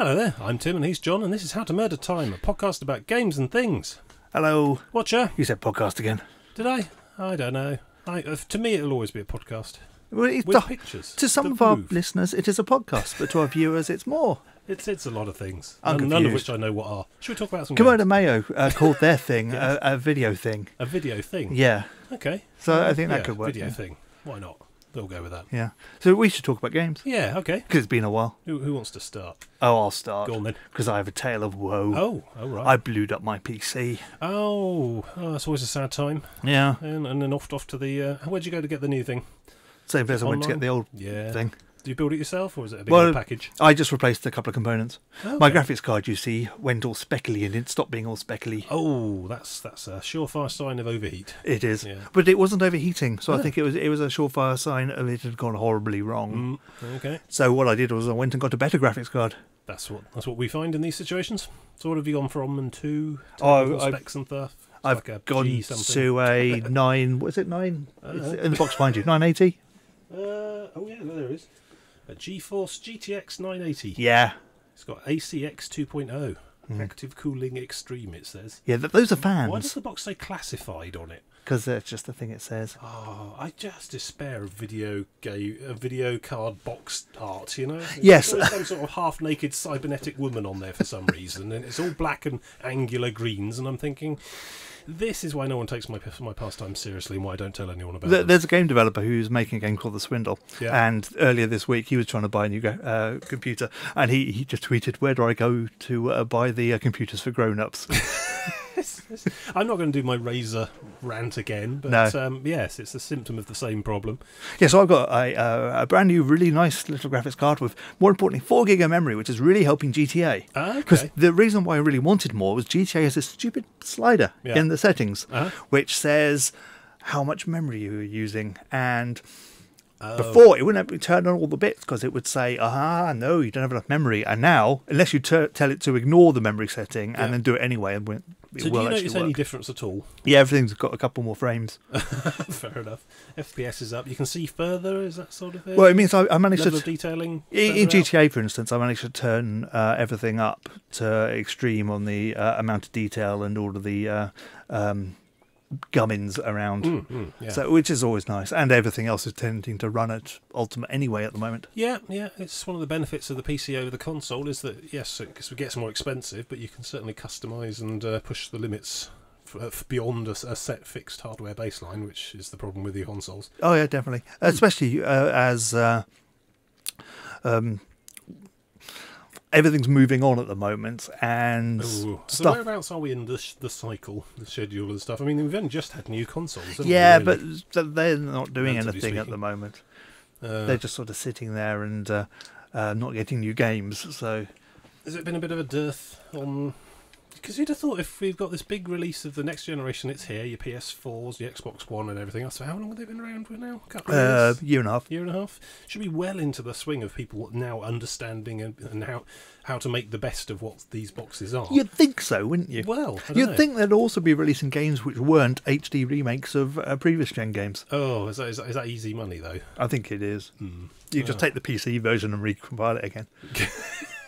Hello there, I'm Tim and he's John, and this is How to Murder Time, a podcast about games and things. Hello. Watcher. You said podcast again. Did I? I don't know. To me, it'll always be a podcast. Well, With pictures. To some of our listeners, it is a podcast, but to our viewers, it's more. It's a lot of things. I'm None of which I know what are. Should we talk about some Komodo games? Mayo called their thing Yes. a video thing. A video thing? Yeah. Okay. So I think that could work. Video thing. Why not? They'll go with that. Yeah. So we should talk about games. Yeah, okay. Because it's been a while. Who wants to start? Oh, I'll start. Go on then. Because I have a tale of woe. Oh, right. I blewed up my PC. Oh, that's always a sad time. Yeah. And then off to the... where'd you go to get the new thing? Same place I went to Online? get the old Yeah. thing. Do you build it yourself, or is it a big old package? I just replaced a couple of components. Okay. My graphics card, you see, went all speckly and it stopped being all speckly. Oh, that's a surefire sign of overheat. It is. Yeah. But it wasn't overheating, so I think it was a surefire sign of it had gone horribly wrong. Okay. So what I did was I went and got a better graphics card. That's what we find in these situations. So what have you gone from and to? Specs and stuff? I've like a gone G something. to a 9... What is it, 9? It's in the box behind you. 980? Oh yeah, there it is. A GeForce GTX 980. Yeah. It's got ACX 2.0. Active Cooling Extreme, it says. Yeah, those are fans. Why does the box say classified on it? Because that's just the thing it says. Oh, I just despair of video card box art, you know? Yes. There's some sort of half-naked cybernetic woman on there for some reason, and it's all black and angular greens, and I'm thinking, this is why no one takes my pastime seriously and why I don't tell anyone about it. There's a game developer who's making a game called The Swindle. Yeah. And earlier this week, he was trying to buy a new computer, and he just tweeted, where do I go to buy the computers for grown-ups? I'm not going to do my Razer rant again, but no. Yes, it's a symptom of the same problem. Yeah, so I've got a brand new, really nice little graphics card with, more importantly, 4 gig of memory, which is really helping GTA. Because the reason why I really wanted more was GTA has this stupid slider in the settings, which says how much memory you were using, and... Before, it wouldn't have turn on all the bits because it would say, no, you don't have enough memory. And now, unless you tell it to ignore the memory setting and then do it anyway, it will do you notice any difference at all? Yeah, everything's got a couple more frames. Fair enough. FPS is up. You can see further, is that sort of thing? Well, it means I managed Level of detailing in GTA, for instance, I managed to turn everything up to extreme on the amount of detail and all of the... gummins around, so which is always nice, and everything else is tending to run at ultimate anyway at the moment. Yeah, it's one of the benefits of the PC over the console is that yes, because it gets more expensive, but you can certainly customize and push the limits beyond a set fixed hardware baseline, which is the problem with the consoles. Oh yeah, definitely, especially as everything's moving on at the moment, and So whereabouts are we in the cycle, the schedule and stuff? I mean, we've only just had new consoles. Yeah, we, really? But they're not doing anything at the moment. They're just sort of sitting there and not getting new games. So, has it been a bit of a dearth on? Because you'd have thought if we've got this big release of the next generation, it's here, your PS4s, your Xbox One and everything else. So how long have they been around for now? Year and a half. Year and a half? Should be well into the swing of people now understanding and how to make the best of what these boxes are. You'd think so, wouldn't you? Well, you'd think they'd also be releasing games which weren't HD remakes of previous gen games. Oh, is that easy money, though? I think it is. You just take the PC version and recompile it again.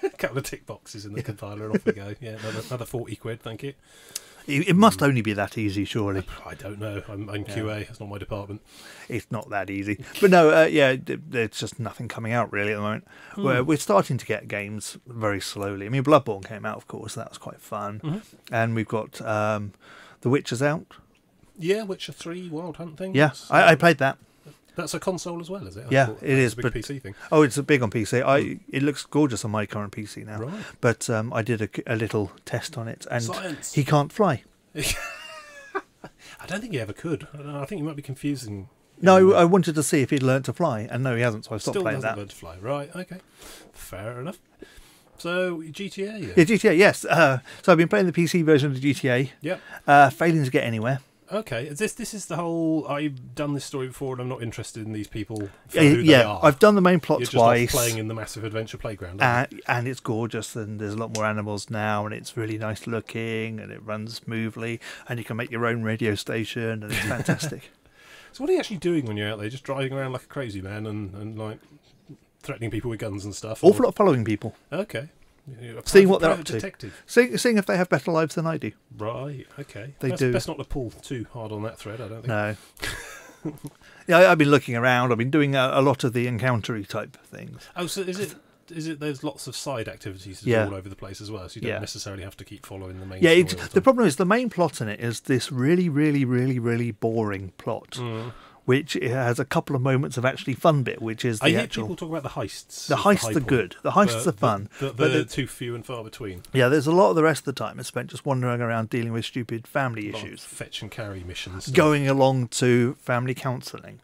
A couple of tick boxes in the compiler and off we go. Yeah, another 40 quid, thank you. It must only be that easy, surely. I don't know. I'm QA. It's not my department. It's not that easy. But no, there's just nothing coming out really at the moment. We're starting to get games very slowly. I mean, Bloodborne came out, of course. That was quite fun. And we've got The Witcher's out. Yeah, Witcher 3 Wild Hunt thing. Yeah, I played that. That's a console as well, is it? Yeah, it is. It's a big PC thing. Oh, it's big on PC. It looks gorgeous on my current PC now. Right. But I did a little test on it, and Science. He can't fly. I don't think he ever could. I think you might be confusing. No, I wanted to see if he'd learnt to fly, and no, he hasn't, so I stopped playing that. Still hasn't learned to fly. Right, okay. Fair enough. So, GTA? Yeah, GTA, yes. So I've been playing the PC version of GTA. Yep. Failing to get anywhere. Okay, this is the whole. I've done this story before, and I'm not interested in these people. For who they are. I've done the main plot You're twice. Just playing in the massive adventure playground, and it's gorgeous, and there's a lot more animals now, and it's really nice looking, and it runs smoothly, and you can make your own radio station, and it's fantastic. So, what are you actually doing when you're out there? Just driving around like a crazy man and like threatening people with guns and stuff? Awful lot of following people. Okay. Seeing what they're up to. Detective. Seeing if they have better lives than I do. Right, okay. They do. Best not to pull too hard on that thread, I don't think. No. Yeah, I've been looking around. I've been doing a lot of the encountery type things. Oh, so is it there's lots of side activities to do all over the place as well, so you don't necessarily have to keep following the main story. The problem is the main plot in it is this really, really, really, really boring plot. Which it has a couple of moments of actually fun bit, which is the I hear people talk about the heists. The heists are good. The heists are fun. But they're too few and far between. Yeah, there's a lot of the rest of the time is spent just wandering around dealing with stupid family issues. Fetch and carry missions. Going along to family counselling,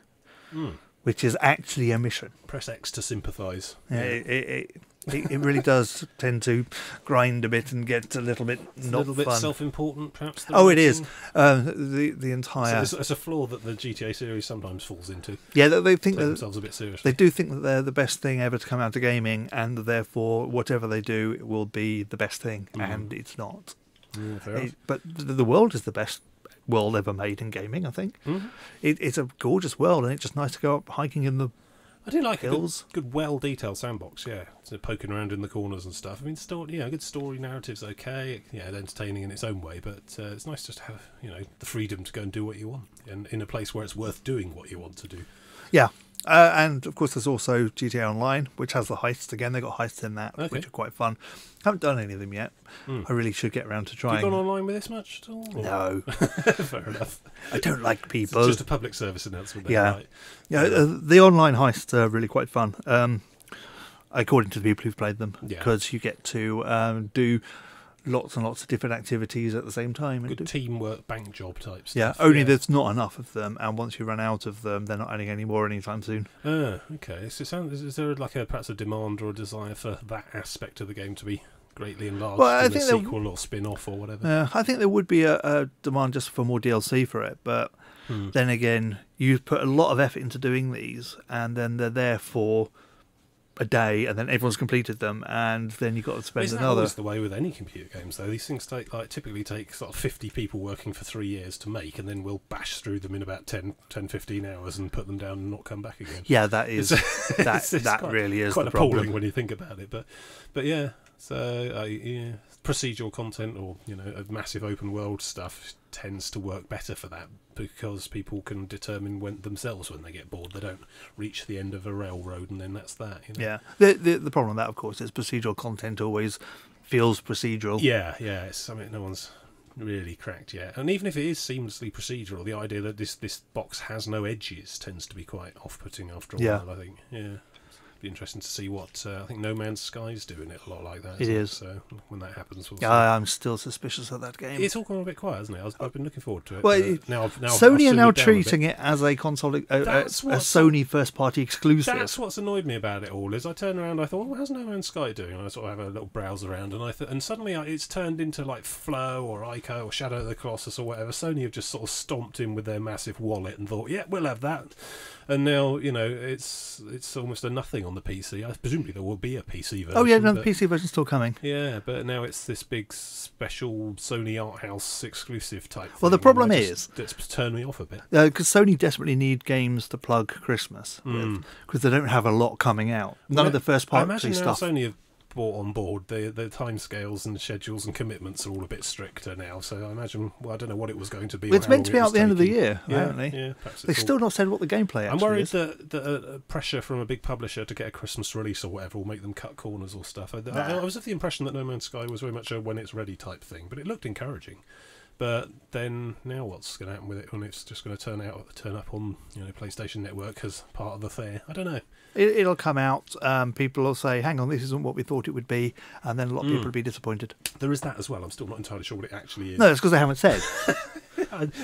which is actually a mission. Press X to sympathise. Yeah. It really does tend to grind a bit and get a little bit not fun. A little bit self-important, perhaps. It is. The entire. So it's a flaw that the GTA series sometimes falls into. Yeah, they think themselves a bit seriously. They do think that they're the best thing ever to come out of gaming, and therefore whatever they do will be the best thing, and it's not. Yeah, fair enough. But the world is the best world ever made in gaming, I think. It's a gorgeous world, and it's just nice to go up hiking in the. I do like hills. a good well-detailed sandbox, so poking around in the corners and stuff. I mean, a good story narrative's okay, entertaining in its own way, but it's nice just to have, the freedom to go and do what you want, and in a place where it's worth doing what you want to do. Yeah, and of course there's also GTA Online, which has the heists again. They've got heists in that, which are quite fun. Haven't done any of them yet. I really should get around to trying. Have you gone online with this much at all? Or? No. Fair enough. I don't like people. It's just a public service announcement. Yeah. The online heists are really quite fun, according to the people who've played them, because you get to do lots and lots of different activities at the same time. Good teamwork, bank job type stuff. Yeah, only there's not enough of them, and once you run out of them, they're not adding any more anytime soon. Okay. So is there perhaps a demand or a desire for that aspect of the game to be greatly enlarged in a sequel or spin-off or whatever? I think there would be a demand just for more DLC for it, but then again, you put a lot of effort into doing these, and then they're there for a day, and then everyone's completed them, and then you've got to spend Isn't another. That always the way with any computer games, though. These things typically take sort of 50 people working for 3 years to make, and then we'll bash through them in about 10-15 hours and put them down and not come back again. Yeah, that is that really is quite the problem. appalling when you think about it. But yeah, so procedural content or a massive open world stuff tends to work better for that, because people can determine themselves when they get bored. They don't reach the end of a railroad and then that's that. Yeah. The problem with that, of course, is procedural content always feels procedural. Yeah. It's something no one's really cracked yet. And even if it is seamlessly procedural, the idea that this box has no edges tends to be quite off-putting after a while, I think. Yeah. Be interesting to see what I think No Man's Sky's doing it a lot like that. It is. So when that happens, we'll see. I'm still suspicious of that game. It's all gone a bit quiet, hasn't it? I've been looking forward to it. Well, Sony are now treating it as a console, a Sony first-party exclusive. That's what's annoyed me about it all. Is I turn around, I thought, well, how's No Man's Sky doing? And I sort of have a little browse around, and suddenly it's turned into like Flow or Ico or Shadow of the Colossus or whatever. Sony have just sort of stomped in with their massive wallet and thought, yeah, we'll have that. And now, it's almost a nothing on the PC. Presumably there will be a PC version. Oh yeah, no, the PC version's still coming. Yeah, but now it's this big special Sony Art House exclusive type thing. Well, the problem is it's turned me off a bit. Because Sony desperately need games to plug Christmas with, because they don't have a lot coming out. None of the first-party stuff. Sony have brought on board the timescales and schedules and commitments are all a bit stricter now, so I imagine, I don't know what it was going to be. It's meant to be out at the end of the year, apparently. Yeah, they've still not said what the gameplay actually is. I'm worried that pressure from a big publisher to get a Christmas release or whatever will make them cut corners or stuff. I was of the impression that No Man's Sky was very much a when it's ready type thing, but it looked encouraging. But then now what's going to happen with it when it's just going to turn up on PlayStation Network as part of the fair? I don't know. It'll come out. People will say, "Hang on, this isn't what we thought it would be," and then a lot of people will be disappointed. There is that as well. I'm still not entirely sure what it actually is. No, it's because they haven't said.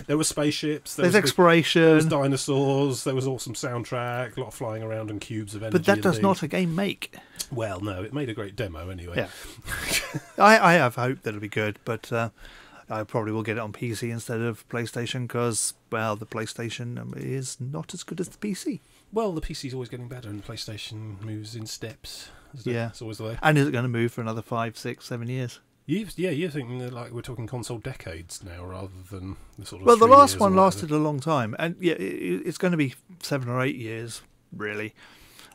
There were spaceships. There's exploration. There was dinosaurs. There was awesome soundtrack. A lot of flying around and cubes of energy. But that does not a game make. Well, no, it made a great demo anyway. Yeah. I have hope that it'll be good, but. I probably will get it on PC instead of PlayStation because, well, the PlayStation is not as good as the PC. Well, the PC's always getting better and the PlayStation moves in steps. Yeah. It's always the way. And is it going to move for another 5, 6, 7 years? You're thinking like we're talking console decades now rather than the sort of. Well, the last one lasted a long time. And yeah, it's going to be 7 or 8 years, really.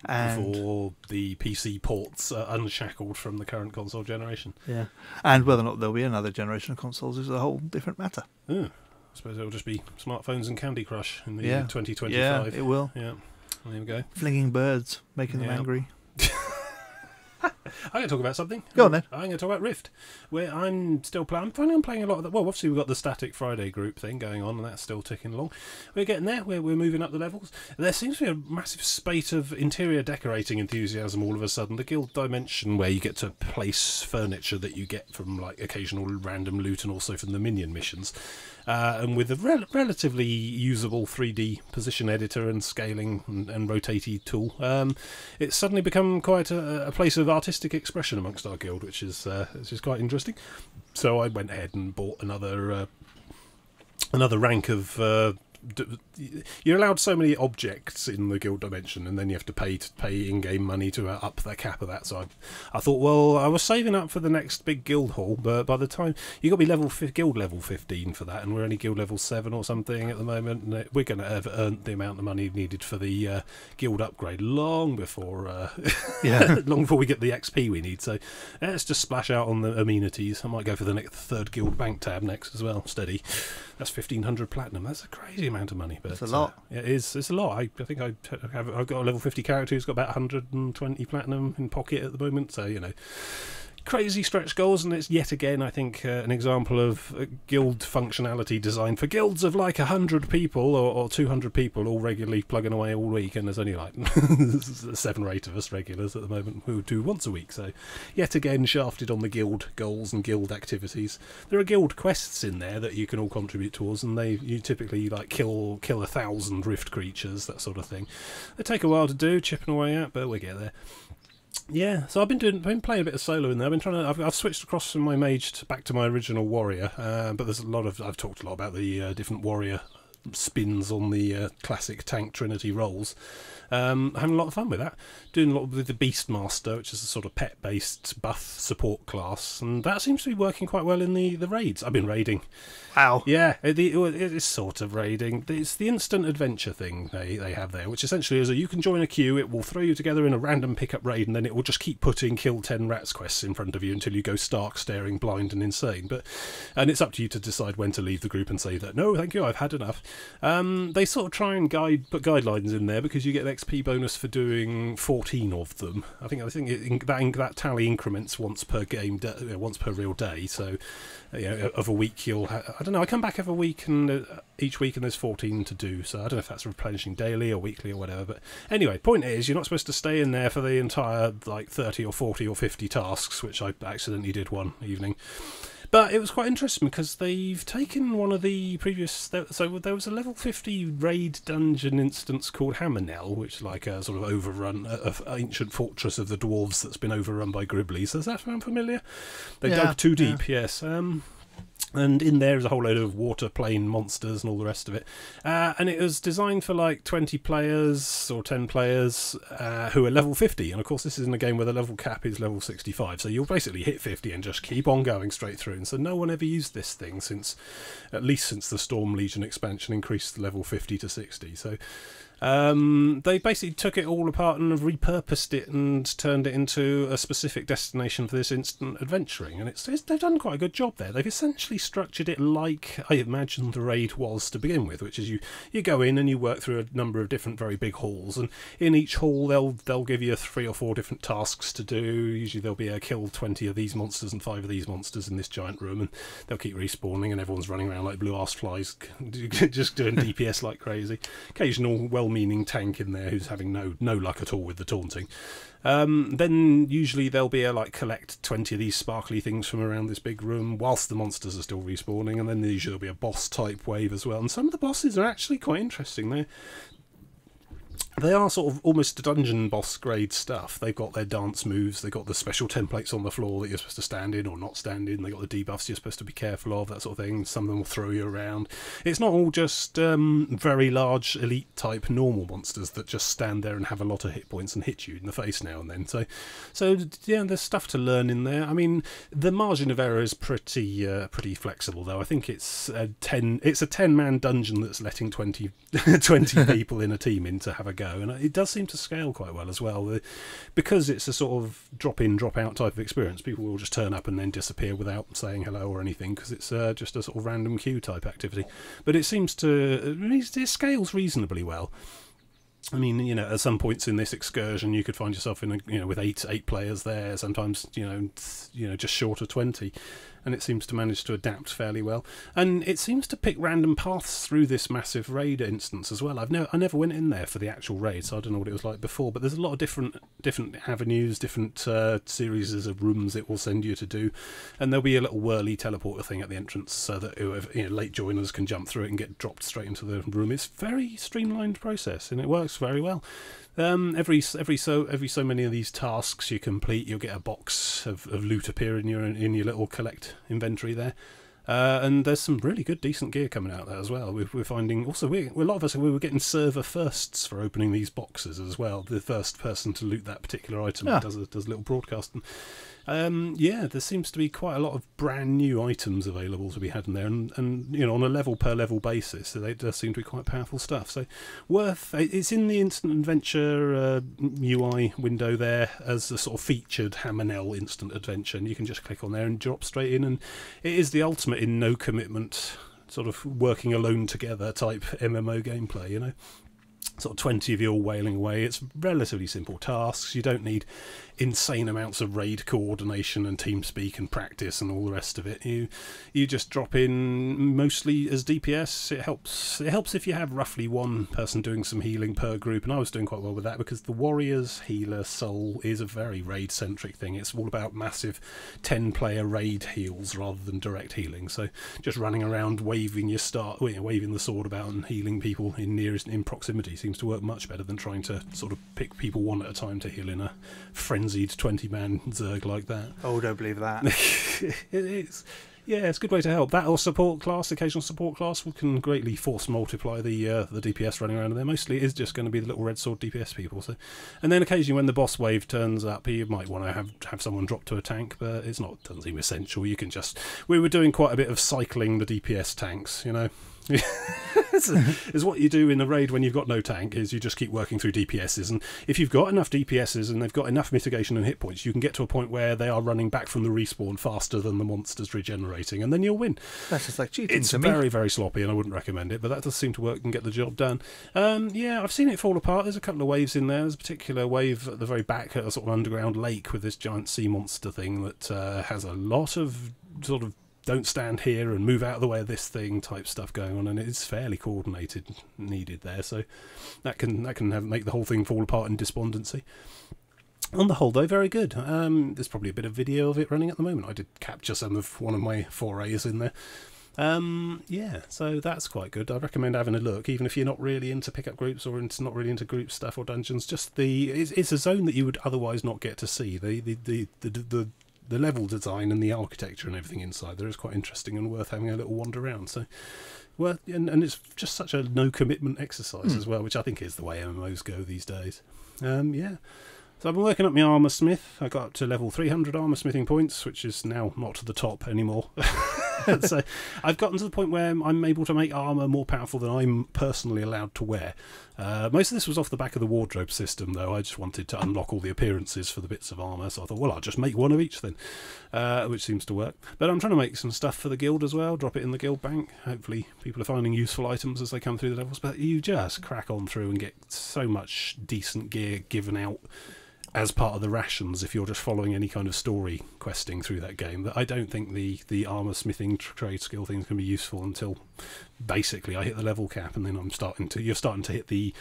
And before the PC ports are unshackled from the current console generation. Yeah, and whether or not there'll be another generation of consoles is a whole different matter. I suppose it'll just be smartphones and Candy Crush in the 2025. Yeah, it will. Yeah, there we go. Flinging birds, making them angry. I'm going to talk about something. Go on then. I'm going to talk about Rift, where I'm still playing. I'm finding I'm playing a lot of that. Well, obviously we've got the Static Friday group thing going on, and that's still ticking along. We're getting there. We're moving up the levels. There seems to be a massive spate of interior decorating enthusiasm all of a sudden. The Guild Dimension, where you get to place furniture that you get from like occasional random loot, and also from the minion missions. And with a relatively usable 3D position editor and scaling and rotatey tool, it's suddenly become quite a place of artistic expression amongst our guild, which is quite interesting. So I went ahead and bought another rank of. You're allowed so many objects in the Guild Dimension, and then you have to pay in-game money to up the cap of that. So I thought, well, I was saving up for the next big guild haul, but by the time you got to be guild level 15 for that, and we're only guild level 7 or something at the moment, and we're going to have earned the amount of money needed for the guild upgrade long before long before we get the XP we need. So let's just splash out on the amenities. I might go for the third guild bank tab next as well. Steady. That's 1,500 platinum. That's a crazy amount of money, but it's a lot. It is. It's a lot. I think I've got a level 50 character who's got about 120 platinum in pocket at the moment. So crazy stretch goals, and it's yet again, I think, an example of guild functionality designed for guilds of like 100 people or 200 people all regularly plugging away all week, and there's only like 7 or 8 of us regulars at the moment who do once a week. So yet again shafted on the guild goals and guild activities. There are guild quests in there that you can all contribute towards, and you typically like kill 1,000 rift creatures, that sort of thing. They take a while to do, chipping away at, but we get there. Yeah, so I've been playing a bit of solo in there. I've switched across from my mage back to my original warrior, but there's I've talked a lot about the different warrior spins on the classic tank Trinity roles. Having a lot of fun with that. Doing a lot with the Beastmaster, which is a sort of pet-based buff support class, and that seems to be working quite well in the raids. I've been raiding. Wow. Yeah, it is sort of raiding. It's the instant adventure thing they have there, which essentially is you can join a queue, it will throw you together in a random pickup raid, and then it will just keep putting kill 10 rats quests in front of you until you go stark, staring, blind and insane. And it's up to you to decide when to leave the group and say that, no, thank you, I've had enough. They sort of try and put guidelines in there, because you get an XP bonus for doing 14 of them. I think that tally increments once per game, once per real day. So of a week you'll I don't know, I come back every week, and each week, and there's 14 to do, so I don't know if that's replenishing daily or weekly or whatever, but anyway, point is, you're not supposed to stay in there for the entire like 30 or 40 or 50 tasks, which I accidentally did one evening. But it was quite interesting, because they've taken one of the previous... So there was a level 50 raid dungeon instance called Hammernell, which is like a sort of overrun, of ancient fortress of the dwarves that's been overrun by Gribblies. Does that sound familiar? They dug too deep, yes. And in there is a whole load of water plane monsters and all the rest of it. And it was designed for like 20 players or 10 players who are level 50. And of course, this is in a game where the level cap is level 65. So you'll basically hit 50 and just keep on going straight through. And so no one ever used this thing at least since the Storm Legion expansion increased level 50 to 60. So they basically took it all apart and have repurposed it and turned it into a specific destination for this instant adventuring, and they've done quite a good job there. They've essentially structured it like I imagined the raid was to begin with, which is you go in and you work through a number of different very big halls, and in each hall they'll give you 3 or 4 different tasks to do. Usually there'll be a kill 20 of these monsters and 5 of these monsters in this giant room, and they'll keep respawning, and everyone's running around like blue-ass flies just doing DPS like crazy. Occasional well-meaning tank in there who's having no luck at all with the taunting. Then usually there'll be collect 20 of these sparkly things from around this big room whilst the monsters are still respawning, and then usually there'll be a boss type wave as well. And some of the bosses are actually quite interesting. They are sort of almost dungeon boss grade stuff. They've got their dance moves, they've got the special templates on the floor that you're supposed to stand in or not stand in, they've got the debuffs you're supposed to be careful of, that sort of thing. Some of them will throw you around. It's not all just very large elite type normal monsters that just stand there and have a lot of hit points and hit you in the face now and then. So yeah, there's stuff to learn in there. I mean, the margin of error is pretty flexible though. I think it's a 10-man dungeon that's letting 20 people in a team in to have a go, and it does seem to scale quite well as well. Because it's a sort of drop-in, drop-out type of experience, people will just turn up and then disappear without saying hello or anything, because it's just a sort of random queue type activity. But it seems to... it scales reasonably well. I mean, you know, at some points in this excursion, you could find yourself in a, with eight players there. Sometimes, just short of 20, and it seems to manage to adapt fairly well. And it seems to pick random paths through this massive raid instance as well. I never went in there for the actual raid, so I don't know what it was like before. But there's a lot of different avenues, different series of rooms it will send you to do, and there'll be a little whirly teleporter thing at the entrance, so that whoever, late joiners can jump through it and get dropped straight into the room. It's a very streamlined process, and it works very well. Every so many of these tasks you complete, you'll get a box of loot appear in your little collect inventory there. And there's some really good, decent gear coming out there as well. We're finding also a lot of us we were getting server firsts for opening these boxes as well. The first person to loot that particular item does a little broadcast. And, there seems to be quite a lot of brand new items available to be had in there, and on a level per level basis. So they does seem to be quite powerful stuff. So it's in the instant adventure UI window there as a sort of featured Hammerell instant adventure, and you can just click on there and drop straight in, and it is the ultimate in no commitment, sort of working alone together type MMO gameplay. Sort of 20 of you all wailing away. It's relatively simple tasks. You don't need insane amounts of raid coordination and team speak and practice and all the rest of it. You just drop in mostly as DPS. It helps if you have roughly one person doing some healing per group, and I was doing quite well with that because the warrior's healer soul is a very raid centric thing. It's all about massive 10-player raid heals rather than direct healing. So just running around waving waving the sword about and healing people in proximity seems to work much better than trying to sort of pick people one at a time to heal in a frenzied 20-man zerg like that. Oh, don't believe that. It is. Yeah, it's a good way to help. That or support class, occasional support class, can greatly force multiply the DPS running around in there. Mostly it is just going to be the little red sword DPS people. So, and then occasionally when the boss wave turns up, you might want to have someone drop to a tank, but doesn't seem essential. You can just... We were doing quite a bit of cycling the DPS tanks, is what you do in a raid when you've got no tank, is you just keep working through DPSs, and if you've got enough DPSs and they've got enough mitigation and hit points, you can get to a point where they are running back from the respawn faster than the monsters regenerating, and then you'll win. That's just like cheating. It's very, very sloppy, and I wouldn't recommend it, but that does seem to work and get the job done. I've seen it fall apart. There's a couple of waves in there. There's a particular wave at the very back at a sort of underground lake with this giant sea monster thing that has a lot of sort of don't stand here and move out of the way of this thing type stuff going on, and it's fairly coordinated needed there, so that can make the whole thing fall apart in despondency. On the whole though, very good. There's probably a bit of video of it running at the moment. I did capture some of one of my forays in there. So that's quite good. I recommend having a look, even if you're not really into pickup groups or not really into group stuff or dungeons. Just it's a zone that you would otherwise not get to see. The level design and the architecture and everything inside there is quite interesting and worth having a little wander around. So, and it's just such a no commitment exercise as well, which I think is the way MMOs go these days. So I've been working up my armour smith. I got up to level 300 armour smithing points, which is now not to the top anymore. So I've gotten to the point where I'm able to make armour more powerful than I'm personally allowed to wear. Most of this was off the back of the wardrobe system, though. I just wanted to unlock all the appearances for the bits of armour, so I thought, well, I'll just make one of each then, which seems to work. But I'm trying to make some stuff for the guild as well, drop it in the guild bank. Hopefully people are finding useful items as they come through the levels, but you just crack on through and get so much decent gear given out as part of the rations if you're just following any kind of story questing through that game, that I don't think the armour smithing trade skill things can be useful until basically I hit the level cap, and then you're starting to hit the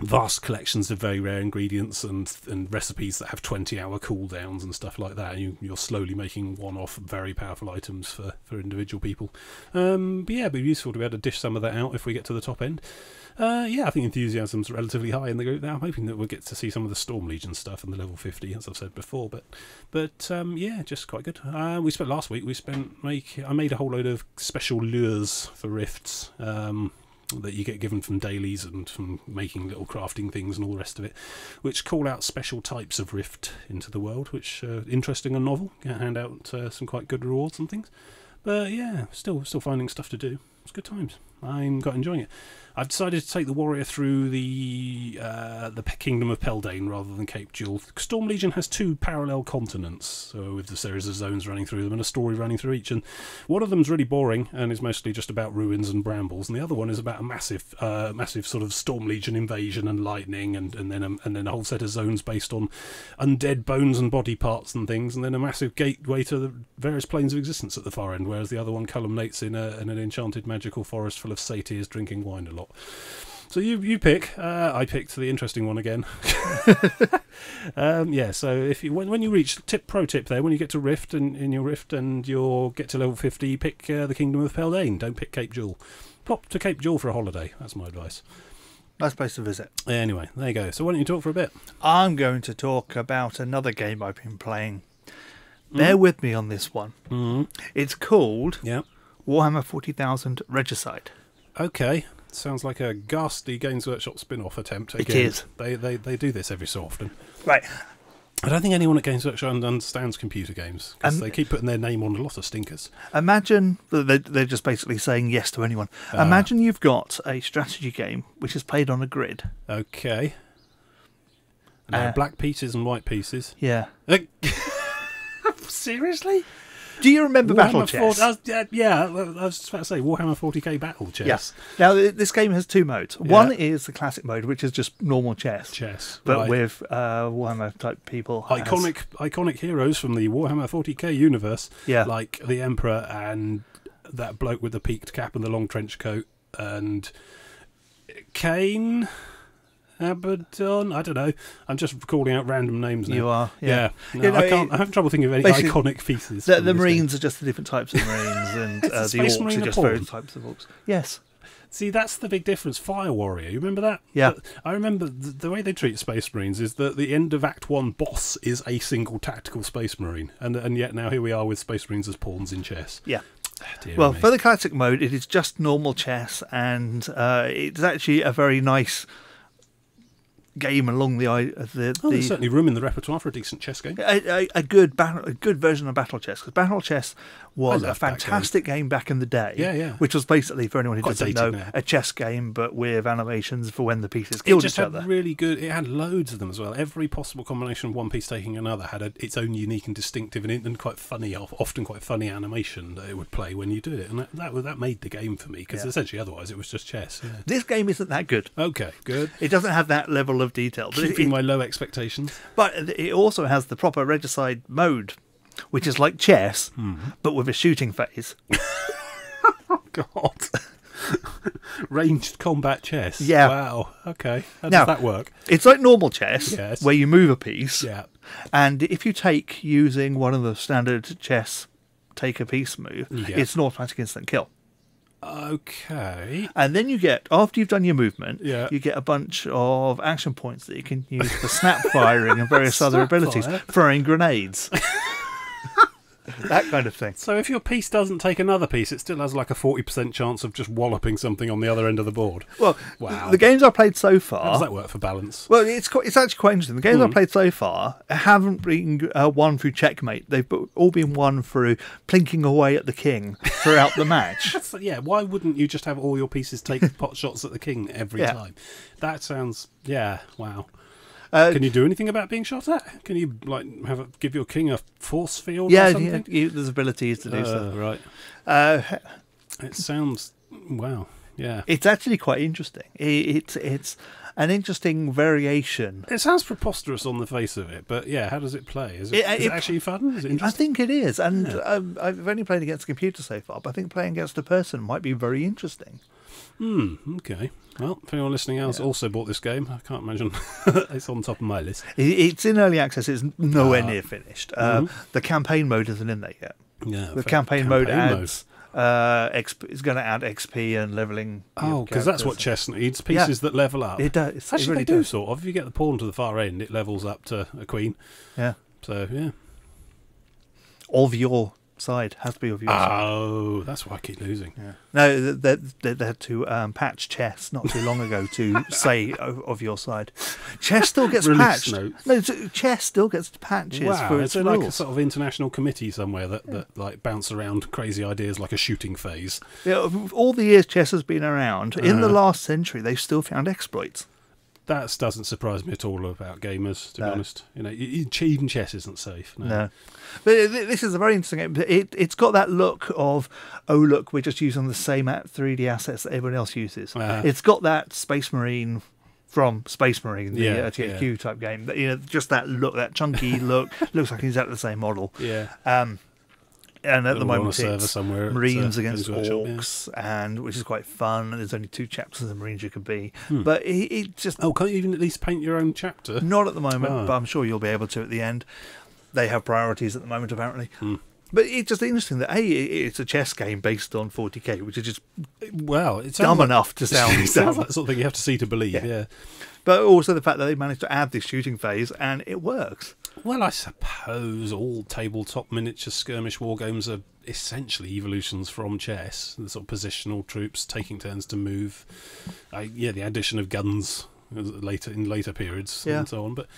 vast collections of very rare ingredients and recipes that have 20-hour cooldowns and stuff like that. You're slowly making one-off very powerful items for individual people. But yeah, it'd be useful to be able to dish some of that out if we get to the top end. I think enthusiasm's relatively high in the group now. I'm hoping that we'll get to see some of the Storm Legion stuff in the level 50, as I've said before. But just quite good. Last week I made a whole load of special lures for rifts that you get given from dailies and from making little crafting things and all the rest of it, which call out special types of rift into the world, which are interesting and novel. Can hand out some quite good rewards and things. But yeah, still finding stuff to do. It's good times. I'm got enjoying it. I've decided to take the warrior through the Kingdom of Peldane rather than Cape Jewel. Storm Legion has 2 parallel continents, so with a series of zones running through them and a story running through each. And one of them's really boring and is mostly just about ruins and brambles, and the other one is about a massive sort of Storm Legion invasion and lightning, and then a whole set of zones based on undead bones and body parts and things, and then a massive gateway to the various planes of existence at the far end. Whereas the other one culminates in an enchanted magical forest full of satyrs drinking wine a lot. So you pick. I picked the interesting one again. So if you when you reach pro tip there, when you get to Rift and in your Rift and you'll get to level 50, pick the Kingdom of Peldane. Don't pick Cape Jewel. Pop to Cape Jewel for a holiday. That's my advice. Nice place to visit. Anyway, there you go. So why don't you talk for a bit? I'm going to talk about another game I've been playing. Bear with me on this one. It's called Warhammer 40,000 Regicide. Okay. Sounds like a ghastly Games Workshop spin-off attempt. Again, it is. They do this every so often. Right. I don't think anyone at Games Workshop understands computer games because they keep putting their name on a lot of stinkers. Imagine, they're just basically saying yes to anyone. Imagine you've got a strategy game which is played on a grid. Okay. Black pieces and white pieces. Yeah. Seriously? Do you remember Battle Chess? I was just about to say Warhammer 40k Battle Chess. Yes. Now, this game has 2 modes. One is the classic mode, which is just normal chess. But with Warhammer-type people. Iconic heroes from the Warhammer 40k universe. Yeah. Like the Emperor and that bloke with the peaked cap and the long trench coat. And Kane... Abaddon? I don't know. I'm just calling out random names now. You are, yeah. No, I'm having trouble thinking of any iconic pieces. The Marines are just the different types of Marines, and the Orcs are just various types of Orcs. Yes. See, that's the big difference. Fire Warrior, you remember that? Yeah. I remember the way they treat Space Marines is that the end of Act 1 boss is a single tactical Space Marine, and yet now here we are with Space Marines as pawns in chess. Yeah. Well, for the classic mode, it is just normal chess, and it's actually a very nice game along there's certainly room in the repertoire for a decent chess game. A good version of Battle Chess, because Battle Chess was a fantastic game back in the day. Which was basically, for anyone who doesn't know, a chess game but with animations for when the pieces killed each other. Really good. It had loads of them as well. Every possible combination of one piece taking another had its own unique and distinctive and quite funny, often quite funny animation that it would play when you do it, and that made the game for me, because essentially otherwise it was just chess. Yeah. This game isn't that good. Okay, good. It doesn't have that level of detail. Keeping my low expectations. But it also has the proper Regicide mode, which is like chess, but with a shooting phase. Oh, God. Ranged combat chess. Yeah. Wow. Okay. How does that work? It's like normal chess, where you move a piece. Yeah. And if you take using one of the standard chess take a piece move, it's an automatic instant kill. Okay. And then you get, after you've done your movement, you get a bunch of action points that you can use for snap firing and various other abilities, throwing grenades. That kind of thing. So if your piece doesn't take another piece, it still has like a 40% chance of just walloping something on the other end of the board. Well, wow. The games I've played so far... How does that work for balance? Well, it's actually quite interesting. The games I've played so far haven't been won through checkmate. They've all been won through plinking away at the king throughout the match. Yeah, why wouldn't you just have all your pieces take pot shots at the king every time? That sounds... Yeah, wow. Can you do anything about being shot at? Can you give your king a force field or something? Yeah, there's abilities to do so. Right. It sounds... Wow. Yeah. It's actually quite interesting. It's an interesting variation. It sounds preposterous on the face of it, but how does it play? Is it actually fun? Is it interesting? I think it is, and I've only played against a computer so far, but I think playing against a person might be very interesting. Okay. Well, if anyone listening else also bought this game, I can't imagine it's on top of my list. It's in early access. It's nowhere near finished. The campaign mode isn't in there yet. Yeah, the campaign mode adds is going to add XP and leveling. Oh, because that's what chess needs, pieces that level up. It does. Actually, really they do sort of. If you get the pawn to the far end, it levels up to a queen. Yeah. So, yeah. Of your side. Has to be of your side. Oh, that's why I keep losing. Yeah. No, they had to patch chess not too long ago to say of your side. Chess still gets patched. Notes. No, chess still gets patches for its it's rules. like a sort of international committee somewhere that like bounce around crazy ideas like a shooting phase. Yeah, all the years chess has been around, in the last century, they've still found exploits. That doesn't surprise me at all about gamers, to be honest. You know, even chess isn't safe. No. But this is a very interesting game. It's got that look of, oh, look, we're just using the same 3D assets that everyone else uses. It's got that Space Marine from Space Marine, the THQ type game. You know, just that look, that chunky look. Looks like exactly the same model. Yeah. And at the moment, it's somewhere Marines against Orcs, and which is quite fun. And there's only 2 chapters of Marines you could be, but it just can't you even at least paint your own chapter? Not at the moment, but I'm sure you'll be able to at the end. They have priorities at the moment, apparently. But it's just interesting that it's a chess game based on 40k, which is just it's dumb enough to sound. It sounds like the sort of thing you have to see to believe. Yeah. But also the fact that they managed to add this shooting phase and it works. Well, I suppose all tabletop miniature skirmish war games are essentially evolutions from chess. The sort of positional troops taking turns to move. The addition of guns in later periods and so on. But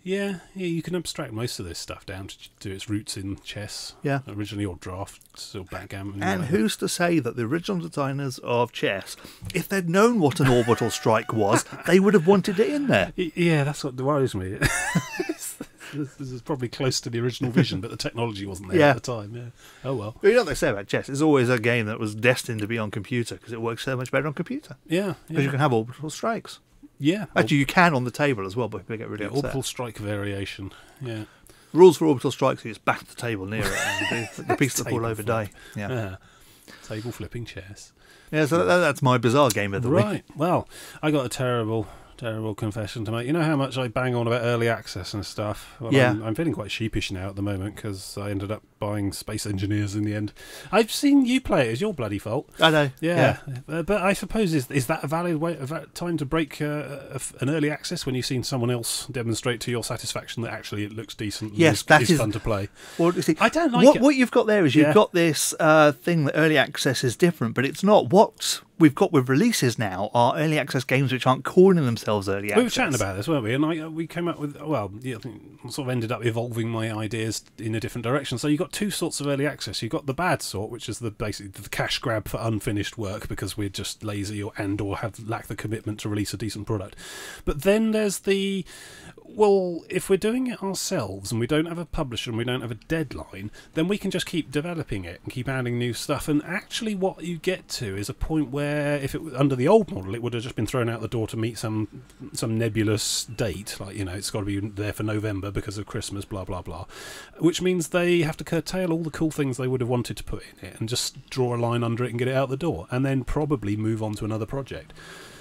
yeah, you can abstract most of this stuff down to its roots in chess. Yeah, originally, or drafts or backgammon. And who's to say that the original designers of chess, if they'd known what an orbital strike was, they would have wanted it in there? Yeah, that's what worries me. This is probably close to the original vision, but the technology wasn't there at the time. Yeah. Oh well. But you know what they say about chess? It's always a game that was destined to be on computer because it works so much better on computer. Yeah. Because you can have orbital strikes. Yeah. Actually, you can on the table as well, but people get really upset. Orbital strike variation. Yeah. Rules for orbital strikes: you just back the table near it, and the piece that fall over die. Yeah. Table flipping chess. Yeah. So that's my bizarre game of the week. Right. Well, I got a terrible confession to make. You know how much I bang on about early access and stuff? Well, I'm feeling quite sheepish now at the moment because I ended up buying Space Engineers in the end. I've seen you play it. It's your bloody fault. I know. Yeah. But I suppose, is that a valid time to break an early access when you've seen someone else demonstrate to your satisfaction that actually it looks decent and is fun to play? Well, you see, I don't like it. What you've got there is you've got this thing that early access is different, but it's not. What we've got with releases now are early access games which aren't calling themselves early access. We were chatting about this, weren't we? And we came up with, I think sort of ended up evolving my ideas in a different direction. So you've got 2 sorts of early access. You've got the bad sort, which is basically the cash grab for unfinished work because we're just lazy or lack the commitment to release a decent product. But then there's if we're doing it ourselves and we don't have a publisher and we don't have a deadline, then we can just keep developing it and keep adding new stuff. And actually what you get to is a point where if it was under the old model, it would have just been thrown out the door to meet some nebulous date, like, it's got to be there for November because of Christmas, blah, blah, blah, which means they have to curtail all the cool things they would have wanted to put in it and just draw a line under it and get it out the door and then probably move on to another project.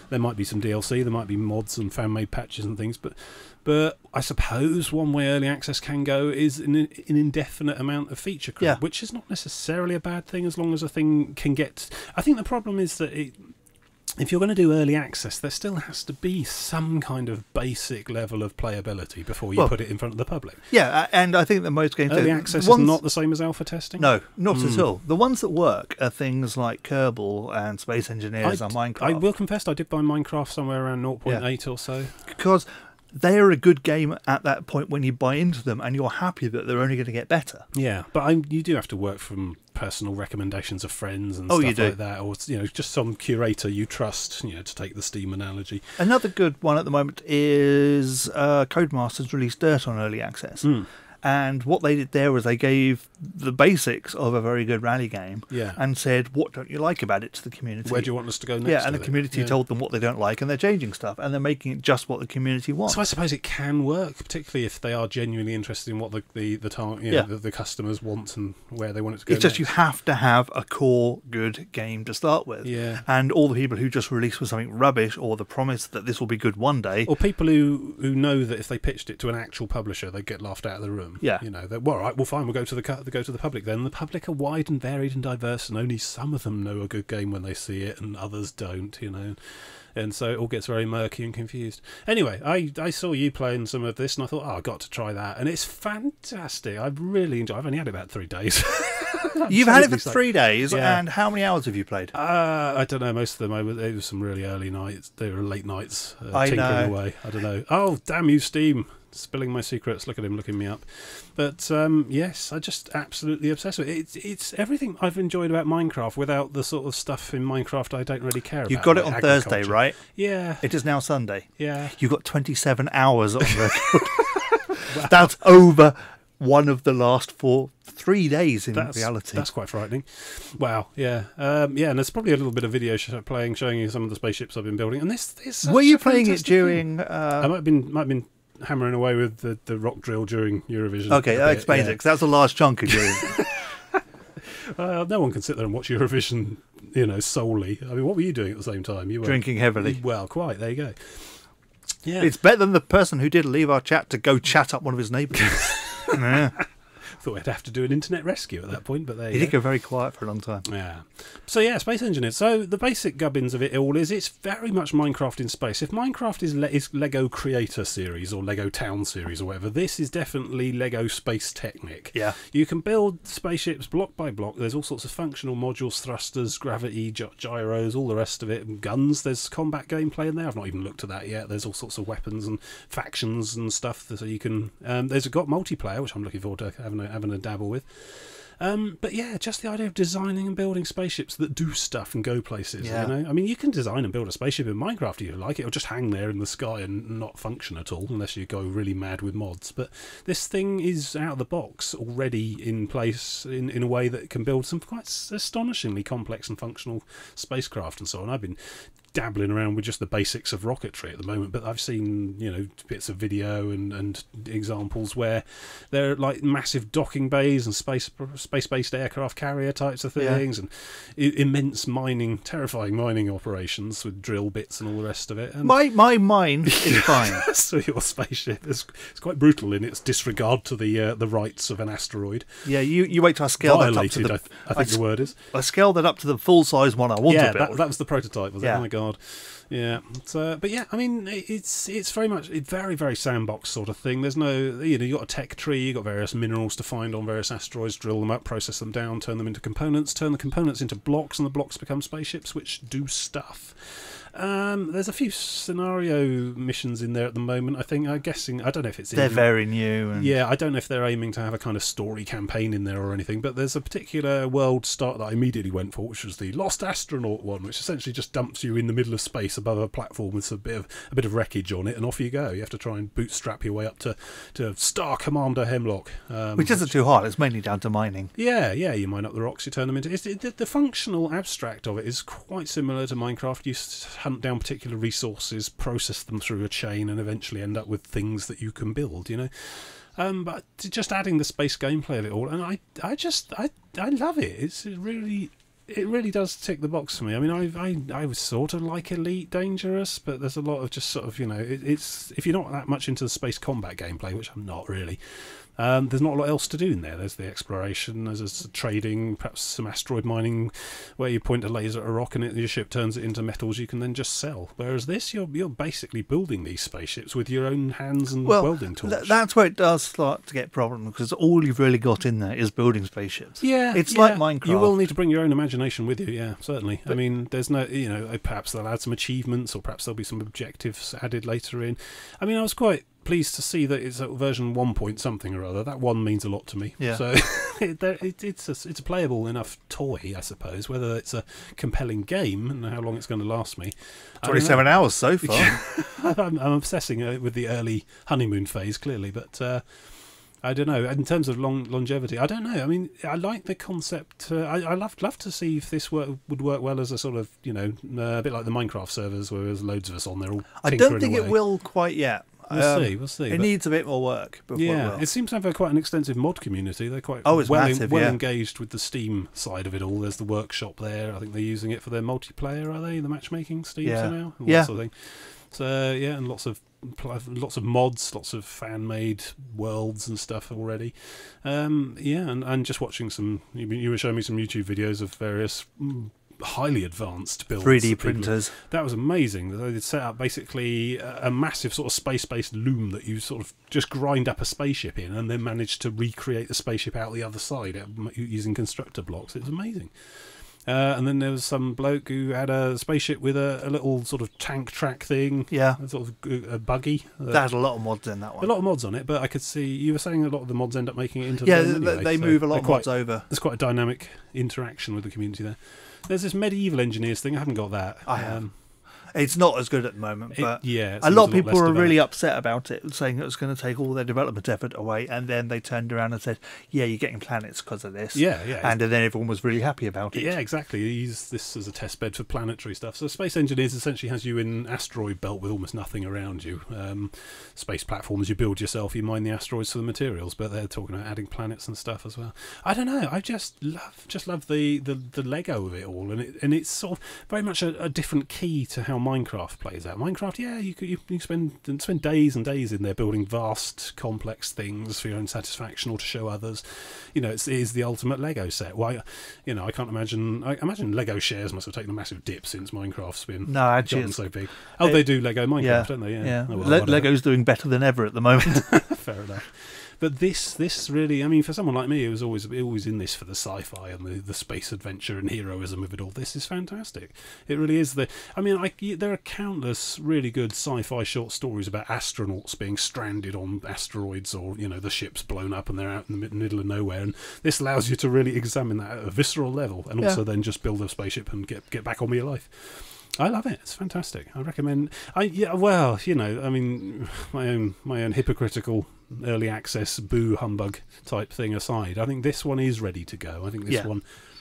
There might be some DLC, there might be mods and fan-made patches and things, but I suppose one way early access can go is an indefinite amount of feature creep, which is not necessarily a bad thing as long as a thing can get... I think the problem is that if you're going to do early access, there still has to be some kind of basic level of playability before you put it in front of the public. Yeah, and I think that most games... Early access is not the same as alpha testing? No, not at all. The ones that work are things like Kerbal and Space Engineers and Minecraft. I will confess I did buy Minecraft somewhere around 0.8 or so. Because they are a good game at that point when you buy into them and you're happy that they're only going to get better. Yeah, but you do have to work from personal recommendations of friends and stuff like that, or just some curator you trust, to take the Steam analogy. Another good one at the moment is Codemasters released Dirt on early access. And what they did there was they gave the basics of a very good rally game and said, what don't you like about it to the community? Where do you want us to go next? Yeah, and the community told them what they don't like, and they're changing stuff, and they're making it just what the community wants. So I suppose it can work, particularly if they are genuinely interested in what the customers want and where they want it to go It's just you have to have a core good game to start with. Yeah. And all the people who just released with something rubbish or the promise that this will be good one day... Or people who know that if they pitched it to an actual publisher, they'd get laughed out of the room. Yeah. All right, well, fine, we'll go to the public then. The public are wide and varied and diverse, and only some of them know a good game when they see it, and others don't, And so it all gets very murky and confused. Anyway, I saw you playing some of this, and I thought, I've got to try that. And it's fantastic. I've really enjoyed it. I've only had it about 3 days. You've had it for 3 days, and how many hours have you played? I don't know. Most of them, it was some really early nights. They were late nights, tinkering away. I don't know. Oh, damn you, Steam! Spilling my secrets. Look at him looking me up. But yes, I just absolutely obsessed with it. It's everything I've enjoyed about Minecraft without the sort of stuff in Minecraft I don't really care about. You got it on Thursday, right? Yeah. It is now Sunday. Yeah. You got 27 hours on record. Wow. That's over one of the last 3 days in reality. That's quite frightening. Wow. Yeah. And there's probably a little bit of video showing you some of the spaceships I've been building. And this were you playing it during? I might have been hammering away with the rock drill during Eurovision. Okay, that explains it, because that's a large chunk of you. No one can sit there and watch Eurovision, solely. I mean, what were you doing at the same time? You were drinking heavily. Well, quite. There you go. Yeah, it's better than the person who did leave our chat to go chat up one of his neighbours. Yeah. Thought we'd have to do an internet rescue at that point, but there he did go very quiet for a long time. Yeah. So yeah, Space Engineers. So the basic gubbins of it all is it's very much Minecraft in space. If Minecraft is Lego Creator Series or Lego Town Series or whatever, this is definitely Lego Space Technic. Yeah. You can build spaceships block by block. There's all sorts of functional modules, thrusters, gravity, gyros, all the rest of it. Guns. There's combat gameplay in there. I've not even looked at that yet. There's all sorts of weapons and factions and stuff so you can. There's got multiplayer, which I'm looking forward to having a dabble with. But yeah, just the idea of designing and building spaceships that do stuff and go places. Yeah. I mean, you can design and build a spaceship in Minecraft if you like. It'll just hang there in the sky and not function at all unless you go really mad with mods. But this thing is out of the box already in place in a way that can build some quite astonishingly complex and functional spacecraft and so on. I've been dabbling around with just the basics of rocketry at the moment, but I've seen bits of video and examples where they're like massive docking bays and space-based aircraft carrier types of things, and immense terrifying mining operations with drill bits and all the rest of it. And my mine is fine. So your spaceship is quite brutal in its disregard to the rights of an asteroid. Yeah, you wait till I scale Violated, that up to I think the word is. I scaled that up to the full-size one I want to build. That was the prototype, was it? Oh my god. Yeah, but yeah, I mean, it's very much very, very sandbox sort of thing. There's no, you got a tech tree, you got various minerals to find on various asteroids, drill them up, process them down, turn them into components, turn the components into blocks, and the blocks become spaceships which do stuff. There's a few scenario missions in there at the moment. I'm guessing. I don't know if it's. They're very new. Yeah, I don't know if they're aiming to have a kind of story campaign in there or anything. But there's a particular world start that I immediately went for, which was the Lost Astronaut one, which essentially just dumps you in the middle of space above a platform with a bit of wreckage on it, and off you go. You have to try and bootstrap your way up to Star Commander Hemlock, which isn't too hard. It's mainly down to mining. Yeah. You mine up the rocks, you turn them into. The functional abstract of it is quite similar to Minecraft. You hunt down particular resources, process them through a chain, and eventually end up with things that you can build. But just adding the space gameplay of it all, and I love it. It really does tick the box for me. I mean, I was sort of like Elite Dangerous, but there's a lot of just sort of it's if you're not that much into the space combat gameplay, which I'm not really. There's not a lot else to do in there. There's the exploration, there's trading, perhaps some asteroid mining, where you point a laser at a rock and your ship turns it into metals you can then just sell. Whereas this, you're basically building these spaceships with your own hands and welding tools. That's where it does start to get problems, because all you've really got in there is building spaceships. Yeah, it's like Minecraft. You will need to bring your own imagination with you. Yeah, certainly. I mean, there's no, perhaps they'll add some achievements, or perhaps there'll be some objectives added later in. I mean, I was quite pleased to see that it's at version 1 point something or other. That one means a lot to me. Yeah. So it's a playable enough toy, I suppose. Whether it's a compelling game and how long it's going to last me. 27 hours so far. I'm obsessing with the early honeymoon phase, clearly, but I don't know. In terms of longevity, I don't know. I mean, I like the concept. I love to see if this would work well as a sort of, a bit like the Minecraft servers where there's loads of us on there all tinkering away. I don't think it will quite yet. We'll see. It needs a bit more work. It seems to have quite an extensive mod community. They're quite massive, engaged with the Steam side of it all. There's the workshop there. I think they're using it for their multiplayer, are they? The matchmaking Steam now? Yeah. Sort of thing. So, and lots of mods, lots of fan-made worlds and stuff already. And just watching some... You were showing me some YouTube videos of various highly advanced builds. 3D printers. That was amazing. They'd set up basically a massive sort of space-based loom that you sort of just grind up a spaceship in, and then managed to recreate the spaceship out the other side using constructor blocks. It was amazing. And then there was some bloke who had a spaceship with a little sort of tank track thing. Yeah. Sort of a buggy. That has a lot of mods in that one. A lot of mods on it, but I could see, you were saying a lot of the mods end up making it into the game anyway, they move a lot of mods over. There's quite a dynamic interaction with the community there. There's this medieval engineers thing. I haven't got that. I have. It's not as good at the moment, but a lot of people were really upset about it, saying it was going to take all their development effort away, and then they turned around and said, yeah, you're getting planets because of this. Yeah. And then everyone was really happy about it. Yeah, exactly. They use this as a test bed for planetary stuff. So Space Engineers essentially has you in asteroid belt with almost nothing around you. Space platforms you build yourself, you mine the asteroids for the materials, but they're talking about adding planets and stuff as well. I don't know, I just love the Lego of it all, and it's sort of very much a different key to how Minecraft plays out. Minecraft, yeah, you can spend days and days in there building vast, complex things for your own satisfaction or to show others. You know, it is the ultimate Lego set. Why, you know, I can't imagine. I imagine Lego shares must have taken a massive dip since Minecraft's been gotten so big. Oh, they do Lego Minecraft, don't they? Yeah. Oh, well, Lego's doing better than ever at the moment. Fair enough. But this really, I mean, for someone like me who was always in this for the sci-fi and the space adventure and heroism of it all, this is fantastic. It really is. There are countless really good sci-fi short stories about astronauts being stranded on asteroids, or, you know, the ship's blown up and they're out in the middle of nowhere, and this allows you to really examine that at a visceral level, and also then just build a spaceship and get back on with your life. I love it. It's fantastic. I recommend. Well, you know, I mean, my own hypocritical early access boo humbug type thing aside, I think this one is ready to go. I think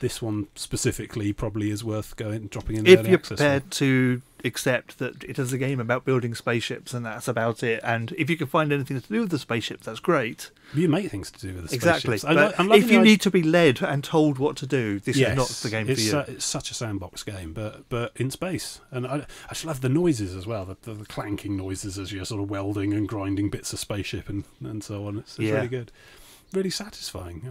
this one specifically probably is worth dropping in. If you're prepared to accept that it is a game about building spaceships and that's about it, and if you can find anything to do with the spaceships, that's great. You make things to do with the spaceships. Exactly. If you need to be led and told what to do, this is not the game for you. It's such a sandbox game, but in space. And I just love the noises as well, the clanking noises as you're sort of welding and grinding bits of spaceship and so on. It's really good. Really satisfying.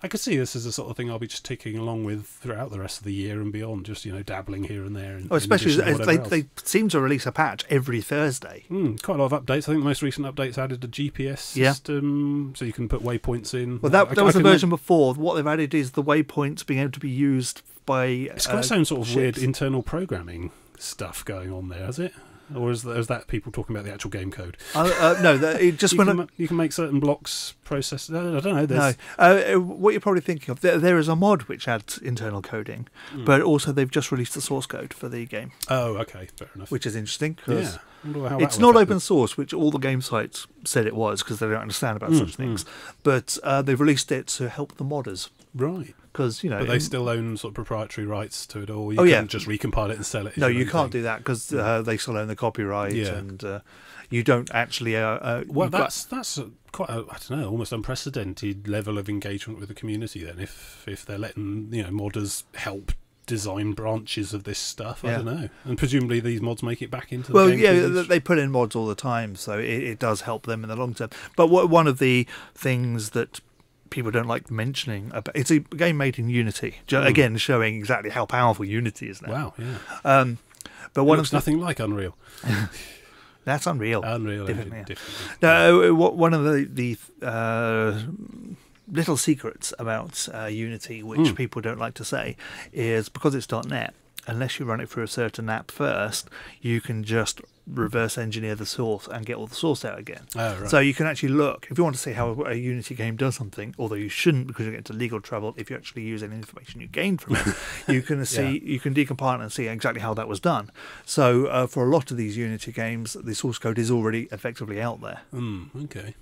I could see this as the sort of thing I'll be just ticking along with throughout the rest of the year and beyond, just, you know, dabbling here and there. Especially as they seem to release a patch every Thursday. Quite a lot of updates. I think the most recent updates added a GPS system, so you can put waypoints in. Well, that was the version before. What they've added is the waypoints being able to be used by It's got its own sort of weird internal programming stuff going on there, has it? Or is that people talking about the actual game code? No, it just you can make certain blocks process. I don't know. No, what you're probably thinking of, there is a mod which adds internal coding, but also they've just released the source code for the game. Oh, okay, fair enough. Which is interesting because it's not open source, which all the game sites said it was because they don't understand about such things. But they've released it to help the modders. Right. Because, you know, but they still own sort of proprietary rights to it all. You can't just recompile it and sell it. No, you can't do that because they still own the copyright, and you don't actually. Well, that's quite I don't know, almost unprecedented level of engagement with the community. Then, if they're letting, you know, modders help design branches of this stuff, I don't know, and presumably these mods make it back into the game. They put in mods all the time, so it does help them in the long term. But one of the things that people don't like mentioning about, it's a game made in Unity, again showing exactly how powerful Unity is now. Wow, yeah. But it looks nothing like Unreal. That's Unreal. Definitely. No, one of the little secrets about Unity, which people don't like to say, is because it's .NET, unless you run it through a certain app first, you can just reverse engineer the source and get all the source out again. Oh, right. So you can actually look, if you want to see how a Unity game does something, although you shouldn't because you get into legal trouble if you actually use any information you gained from it, you can see, you can decompile it and see exactly how that was done. So for a lot of these Unity games, the source code is already effectively out there. Okay.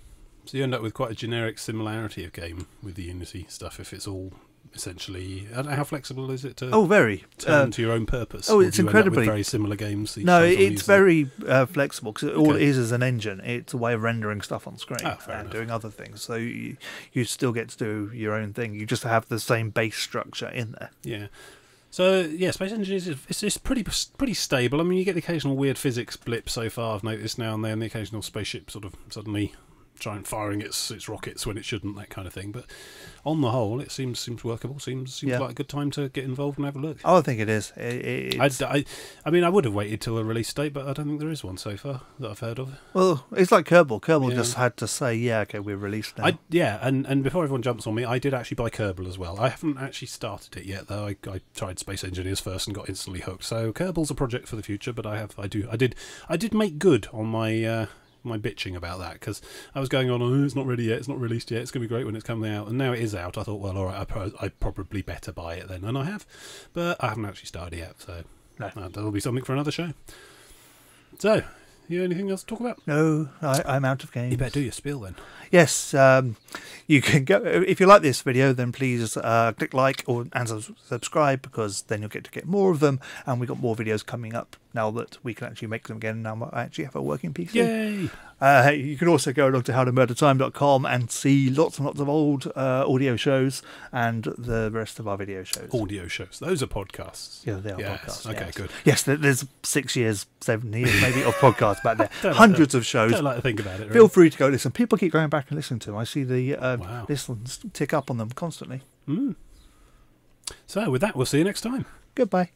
So you end up with quite a generic similarity of game with the Unity stuff if it's all essentially. I don't know, how flexible is it to very turn to your own purpose? It's incredibly with very similar games. No, it's very flexible because all it is an engine. It's a way of rendering stuff on screen and doing other things. So you still get to do your own thing. You just have the same base structure in there. Yeah. So yeah, Space Engineers it's pretty stable. I mean, you get the occasional weird physics blip so far, I've noticed now and then. The occasional spaceship sort of suddenly firing its rockets when it shouldn't, that kind of thing. But on the whole, it seems workable. Seems like a good time to get involved and have a look. Oh, I think it is. I mean, I would have waited till a release date, but I don't think there is one so far that I've heard of. Well, it's like Kerbal. Kerbal just had to say, yeah, okay, we're released now. And before everyone jumps on me, I did actually buy Kerbal as well. I haven't actually started it yet, though. I tried Space Engineers first and got instantly hooked. So Kerbal's a project for the future, but I did make good on my my bitching about that, because I was going on, it's not ready yet, it's not released yet, it's going to be great when it's coming out, and now it is out. I thought, well, all right, I probably better buy it then, and I have, but I haven't actually started yet, so that'll be something for another show. So, you anything else to talk about? No, I'm out of games. You better do your spiel then. Yes, you can go, if you like this video, then please click like and subscribe, because then you'll get to get more of them, and we've got more videos coming up now that we can actually make them again. Now I actually have a working PC. Yay! You can also go along to howtomurdertime.com and see lots and lots of old audio shows and the rest of our video shows. Audio shows. Those are podcasts. Yeah, they are podcasts. Okay, yes. good. Yes, there's 6 years, 7 years maybe of podcasts back there. Hundreds of shows. Don't like to think about it. Really. Feel free to go listen. People keep going back and listening to them. I see the listens tick up on them constantly. So with that, we'll see you next time. Goodbye.